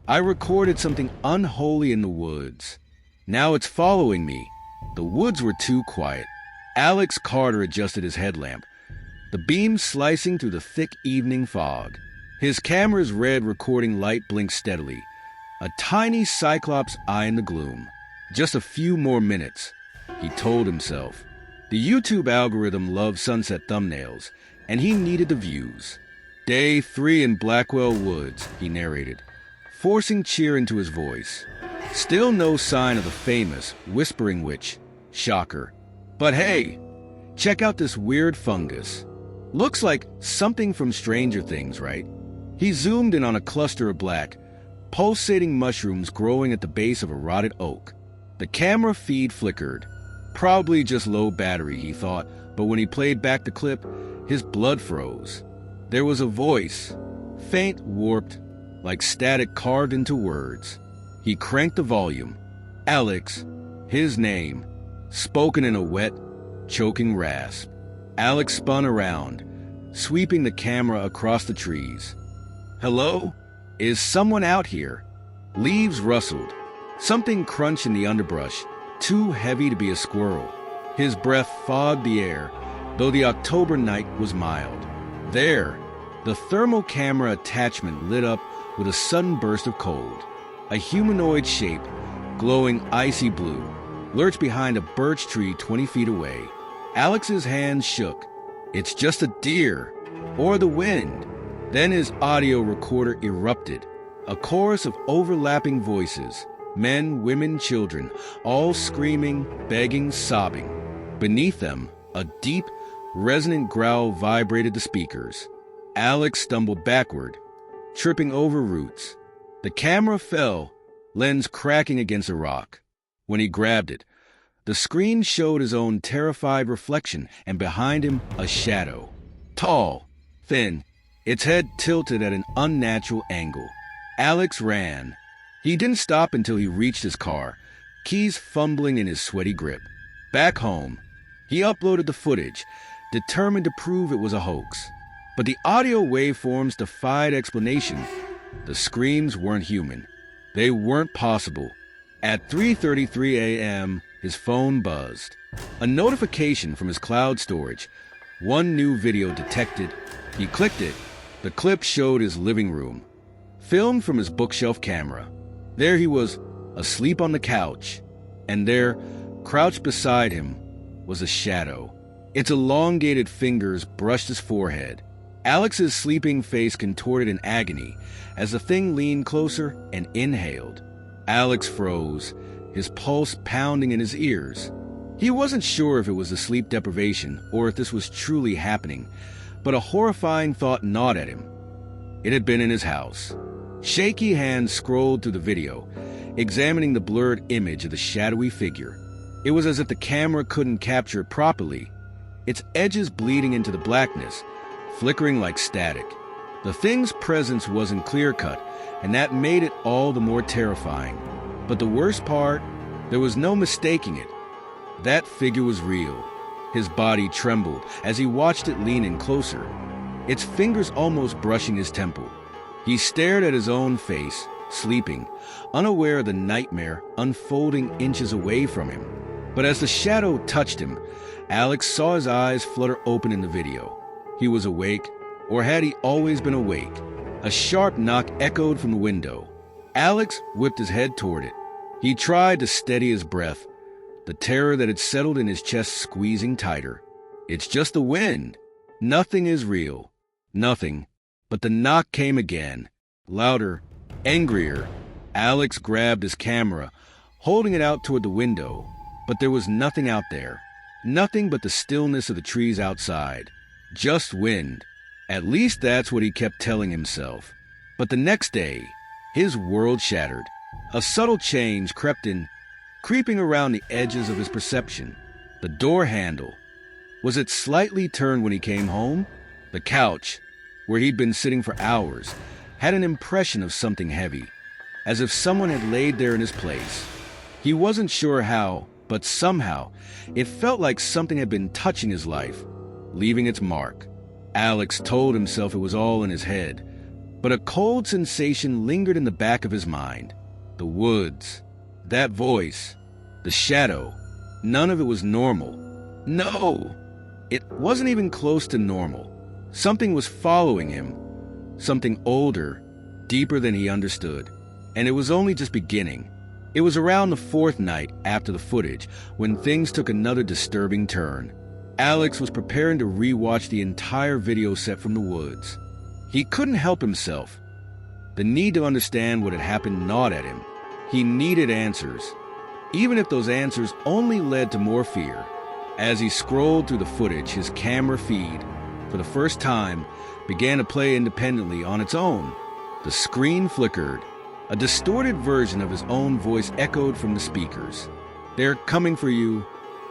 I recorded something unholy in the woods. Now it's following me. The woods were too quiet. Alex Carter adjusted his headlamp, the beam slicing through the thick evening fog. His camera's red recording light blinked steadily, a tiny cyclops eye in the gloom. Just a few more minutes, he told himself. The YouTube algorithm loved sunset thumbnails, and he needed the views. Day 3 in Blackwell Woods, he narrated, forcing cheer into his voice. Still no sign of the famous Whispering Witch. Shocker. But hey, check out this weird fungus. Looks like something from Stranger Things, right? He zoomed in on a cluster of black, pulsating mushrooms growing at the base of a rotted oak. The camera feed flickered. Probably just low battery, he thought, but when he played back the clip, his blood froze. There was a voice, faint, warped, like static carved into words. He cranked the volume. Alex, his name, spoken in a wet, choking rasp. Alex spun around, sweeping the camera across the trees. Hello? Is someone out here? Leaves rustled. Something crunched in the underbrush, too heavy to be a squirrel. His breath fogged the air, though the October night was mild. There, the thermal camera attachment lit up with a sudden burst of cold. A humanoid shape, glowing icy blue, lurched behind a birch tree 20 feet away. Alex's hands shook. It's just a deer, or the wind. Then his audio recorder erupted. A chorus of overlapping voices, men, women, children, all screaming, begging, sobbing. Beneath them, a deep, resonant growl vibrated the speakers. Alex stumbled backward, tripping over roots. The camera fell, lens cracking against a rock. When he grabbed it, the screen showed his own terrified reflection, and behind him, a shadow. Tall, thin, its head tilted at an unnatural angle. Alex ran. He didn't stop until he reached his car, keys fumbling in his sweaty grip. Back home, he uploaded the footage, determined to prove it was a hoax. But the audio waveforms defied explanation. The screams weren't human. They weren't possible. At 3:33 a.m., his phone buzzed. A notification from his cloud storage. One new video detected. He clicked it. The clip showed his living room, filmed from his bookshelf camera. There he was, asleep on the couch. And there, crouched beside him, was a shadow. Its elongated fingers brushed his forehead. Alex's sleeping face contorted in agony as the thing leaned closer and inhaled. Alex froze, his pulse pounding in his ears. He wasn't sure if it was the sleep deprivation or if this was truly happening, but a horrifying thought gnawed at him. It had been in his house. Shaky hands scrolled through the video, examining the blurred image of the shadowy figure. It was as if the camera couldn't capture it properly, its edges bleeding into the blackness, flickering like static. The thing's presence wasn't clear-cut, and that made it all the more terrifying. But the worst part, there was no mistaking it. That figure was real. His body trembled as he watched it lean in closer, its fingers almost brushing his temple. He stared at his own face, sleeping, unaware of the nightmare unfolding inches away from him. But as the shadow touched him, Alex saw his eyes flutter open in the video. He was awake, or had he always been awake? A sharp knock echoed from the window. Alex whipped his head toward it. He tried to steady his breath, the terror that had settled in his chest squeezing tighter. It's just the wind. Nothing is real. Nothing. But the knock came again, louder, angrier. Alex grabbed his camera, holding it out toward the window, but there was nothing out there. Nothing but the stillness of the trees outside. Just wind. At least that's what he kept telling himself. But the next day, his world shattered. A subtle change crept in, creeping around the edges of his perception. The door handle. Was it slightly turned when he came home? The couch, where he'd been sitting for hours, had an impression of something heavy, as if someone had laid there in his place. He wasn't sure how, but somehow, it felt like something had been touching his life, leaving its mark. Alex told himself it was all in his head, But a cold sensation lingered in the back of his mind. The woods, that voice, the shadow, none of it was normal. No! It wasn't even close to normal. Something was following him. Something older, deeper than he understood. And it was only just beginning. It was around the fourth night after the footage when things took another disturbing turn. Alex was preparing to re-watch the entire video set from the woods. He couldn't help himself. The need to understand what had happened gnawed at him. He needed answers, even if those answers only led to more fear. As he scrolled through the footage, his camera feed, for the first time, began to play independently on its own. The screen flickered. A distorted version of his own voice echoed from the speakers. "They're coming for you."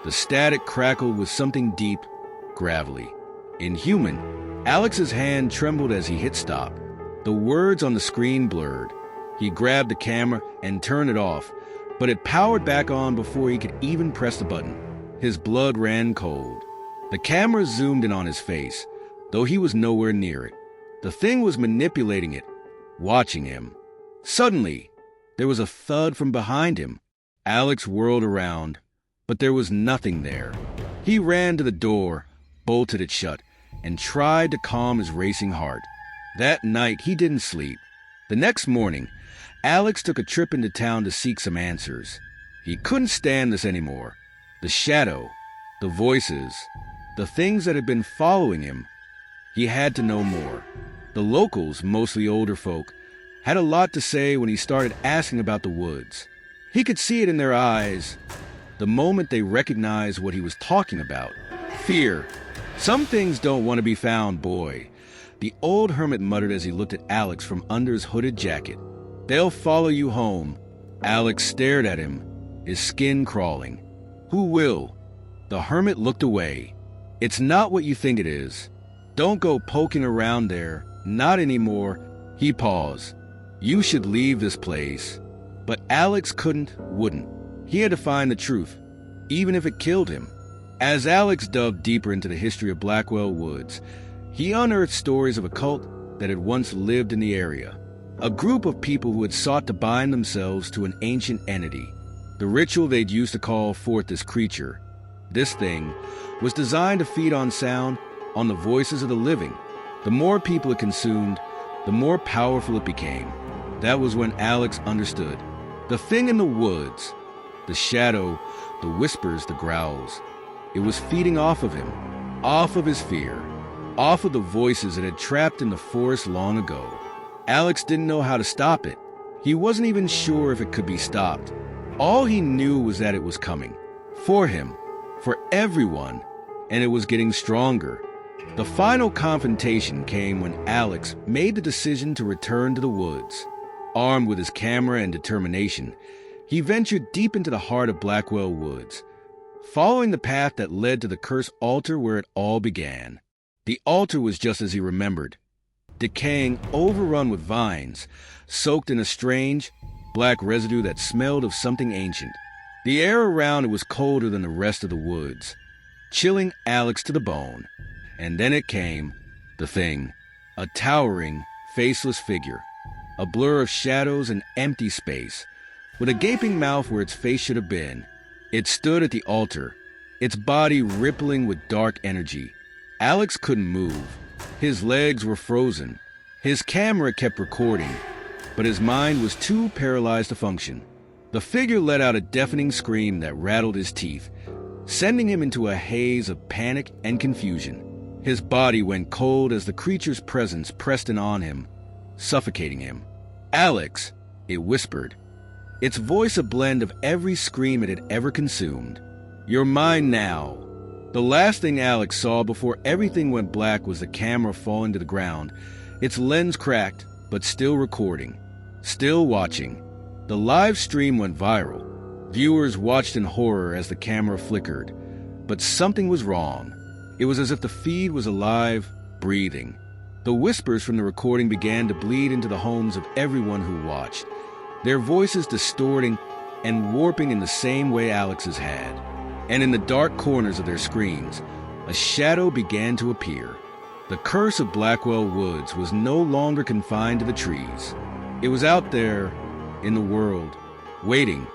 The static crackled with something deep, gravelly. Inhuman. Alex's hand trembled as he hit stop. The words on the screen blurred. He grabbed the camera and turned it off, but it powered back on before he could even press the button. His blood ran cold. The camera zoomed in on his face, though he was nowhere near it. The thing was manipulating it, watching him. Suddenly, there was a thud from behind him. Alex whirled around, but there was nothing there. He ran to the door, bolted it shut, and tried to calm his racing heart. That night, he didn't sleep. The next morning, Alex took a trip into town to seek some answers. He couldn't stand this anymore. The shadow, the voices, the things that had been following him. He had to know more. The locals, mostly older folk, had a lot to say when he started asking about the woods. He could see it in their eyes the moment they recognized what he was talking about. Fear. "Some things don't want to be found, boy," the old hermit muttered as he looked at Alex from under his hooded jacket. "They'll follow you home." Alex stared at him, his skin crawling. "Who will?" The hermit looked away. "It's not what you think it is. Don't go poking around there. Not anymore." He paused. "You should leave this place." But Alex wouldn't. He had to find the truth, even if it killed him. As Alex dug deeper into the history of Blackwell Woods, he unearthed stories of a cult that had once lived in the area. A group of people who had sought to bind themselves to an ancient entity. The ritual they'd used to call forth this creature. This thing was designed to feed on sound, on the voices of the living. The more people it consumed, the more powerful it became. That was when Alex understood. The thing in the woods, the shadow, the whispers, the growls. It was feeding off of him, off of his fear, off of the voices that had trapped in the forest long ago. Alex didn't know how to stop it. He wasn't even sure if it could be stopped. All he knew was that it was coming. For him, for everyone, and it was getting stronger. The final confrontation came when Alex made the decision to return to the woods. Armed with his camera and determination, he ventured deep into the heart of Blackwell Woods, following the path that led to the cursed altar where it all began. The altar was just as he remembered, decaying, overrun with vines, soaked in a strange, black residue that smelled of something ancient. The air around it was colder than the rest of the woods, chilling Alex to the bone. And then it came, the thing, a towering, faceless figure, a blur of shadows and empty space, with a gaping mouth where its face should have been. It stood at the altar, its body rippling with dark energy. Alex couldn't move. His legs were frozen. His camera kept recording, but his mind was too paralyzed to function. The figure let out a deafening scream that rattled his teeth, sending him into a haze of panic and confusion. His body went cold as the creature's presence pressed in on him, suffocating him. "Alex," it whispered, its voice a blend of every scream it had ever consumed. "You're mine now." The last thing Alex saw before everything went black was the camera falling to the ground, its lens cracked, but still recording, still watching. The live stream went viral. Viewers watched in horror as the camera flickered, but something was wrong. It was as if the feed was alive, breathing. The whispers from the recording began to bleed into the homes of everyone who watched, their voices distorting and warping in the same way Alex's had. And in the dark corners of their screens, a shadow began to appear. The curse of Blackwell Woods was no longer confined to the trees. It was out there in the world, waiting